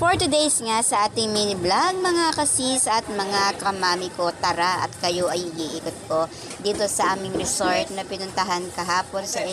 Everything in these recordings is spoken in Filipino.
For today's nga sa ating mini vlog, mga kasis at mga kamami ko, tara at kayo ay iikot ko dito sa aming resort na pinuntahan kahapon sa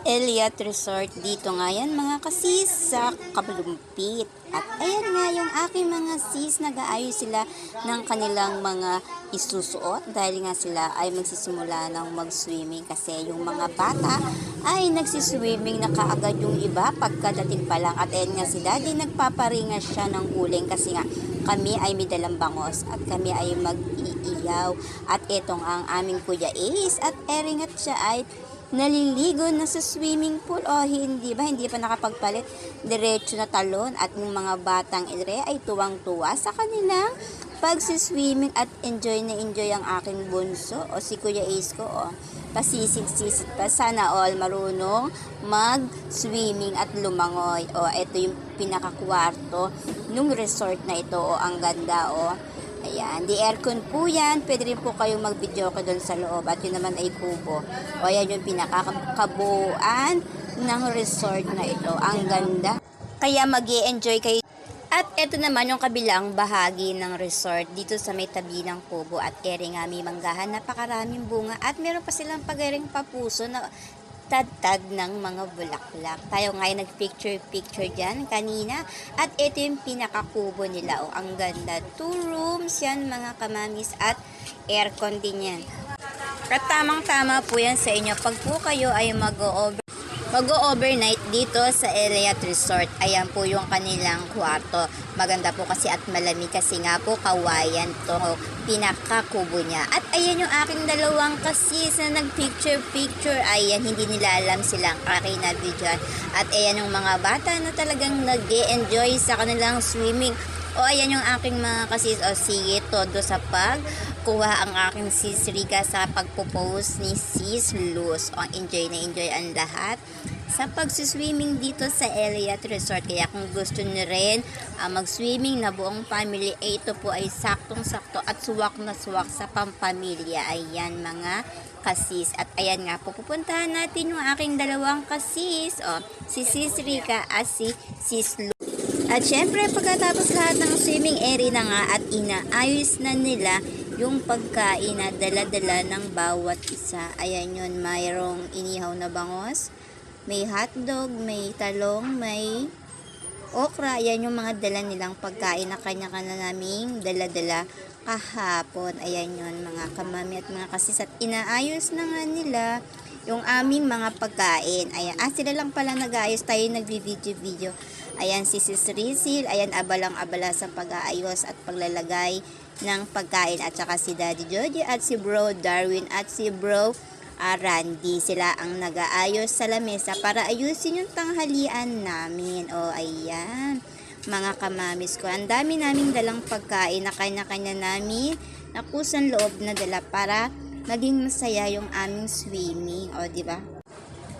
Elliot Resort. Dito nga yan mga kasis sa Kalumpit. At ayan nga yung aking mga sis, nag-aayos sila ng kanilang mga isusuot dahil nga sila ay magsisimula ng mag-swimming kasi yung mga bata ay nagsiswimming na kaagad yung iba pagkadating pa lang. At ayan nga si Daddy, nagpaparinga siya ng uling kasi nga kami ay may dalang bangos at kami ay mag-iiyaw. At itong ang aming Kuya Ace at Ering at siya ay naliligo na sa swimming pool. O hindi ba? Hindi pa nakapagpalit. Diretso na talon at yung mga batang ere ay tuwang-tuwa sa kanilang pagsiswimming at enjoy na enjoy ang aking bunso o si Kuya Ace ko. O pasisid-sisid pa. Sana all marunong mag-swimming at lumangoy. O ito yung pinakakwarto nung resort na ito. O ang ganda o. Ayan, di aircon po yan. Pwede rin po kayong mag-video ko doon sa loob. At yun naman ay kubo. O ayan yung pinakakabuuan ng resort na ito. Ang ganda. Kaya mag-i-enjoy kayo. At ito naman yung kabilang bahagi ng resort. Dito sa may tabi ng kubo at ere nga may manggahan. Napakaraming bunga. At meron pa silang pag-ering papuso na tad-tad ng mga bulaklak. Tayo ngayon nag-picture dyan kanina. At ito yung pinakakubo nila. O, ang ganda. 2 rooms yan mga kamamis at aircon din yan. At tamang-tama po yan sa inyo. Pag po kayo ay mag-overnight dito sa Elliot Resort. Ayan po yung kanilang kwarto. Maganda po kasi at malamig kasi nga po kawayan to pinakakubo niya. At ayan yung aking dalawang kasis na nag-picture. Ayan, hindi nila alam silang aking na video. At ayan yung mga bata na talagang nag-e-enjoy sa kanilang swimming. O ayan yung aking mga kasis. O sige, todo sa pagkuha ang aking sis Rika sa pagpo-post ni sis Luz. O enjoy na enjoy ang lahat sa pagsiswimming dito sa Elliot Resort. Kaya kung gusto nyo rin mag-swimming na buong family, ito po ay saktong-sakto at suwak na suwak sa pampamilya. Ayan mga kasis. At ayan nga po, pupuntahan natin yung aking dalawang kasis. O, si sis Rika at si sis Luz. At syempre, pagkatapos lahat ng swimming area na nga at inaayos na nila yung pagkain na dala-dala ng bawat isa. Ayan yun, mayroong inihaw na bangos, may hotdog, may talong, may okra. Ayan yung mga dala nilang pagkain na kanya-kanya naming dala-dala kahapon. Ayan yun mga kamami at mga kasis. At inaayos na nga nila yung aming mga pagkain. Ayan, sila lang pala nag-aayos, tayo nagvi-video-video. Ayan si Sis Rizil, ayan abalang-abala sa pag-aayos at paglalagay ng pagkain. At saka si Daddy Joji at si Bro Darwin at si Bro Randy. Sila ang nag-aayos sa lamesa para ayusin yung tanghalian namin. O ayan, mga kamamis ko. Ang dami naming dalang pagkain na kanya-kanya namin na kusang loob na dala para maging masaya yung aming swimming. O diba?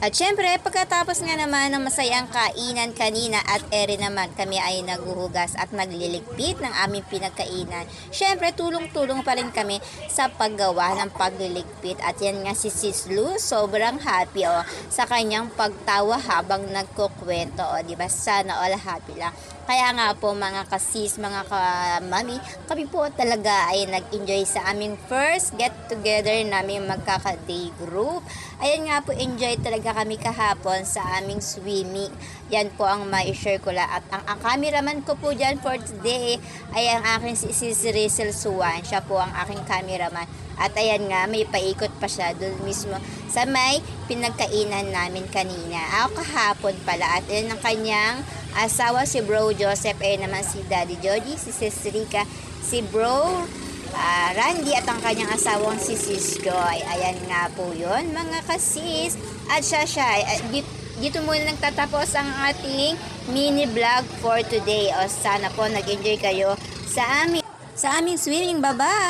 At syempre, pagkatapos nga naman ng masayang kainan kanina at ere naman kami ay naguhugas at nagliligpit ng aming pinagkainan. Syempre, tulong-tulong pa rin kami sa paggawa ng pagliligpit. At yan nga si Sis Luz, sobrang happy sa kanyang pagtawa habang nagkukwento. Diba? Sana all happy lang. Kaya nga po mga kasis, mga kamami, kami po talaga ay nag-enjoy sa aming first get-together namin magkaka-day group. Ayan nga po, enjoy talaga kami kahapon sa aming swimming. Yan po ang ma-share ko lang. At ang cameraman ko po dyan for today ay ang aking si Rizal Suwan. Siya po ang aking cameraman. At ayan nga, may paikot pa siya doon mismo sa may pinagkainan namin kanina. Ako kahapon pala. At ayan ang kanyang asawa, si Bro Joseph, ay naman si Daddy Joji, si Sis Rika, si Bro Randy at ang kanyang asawang si Sis Joy. Ayan nga po yun mga kasis. At siya dito muna nagtatapos ang ating mini vlog for today. O sana po nag-enjoy kayo sa aming swimming. Bye-bye!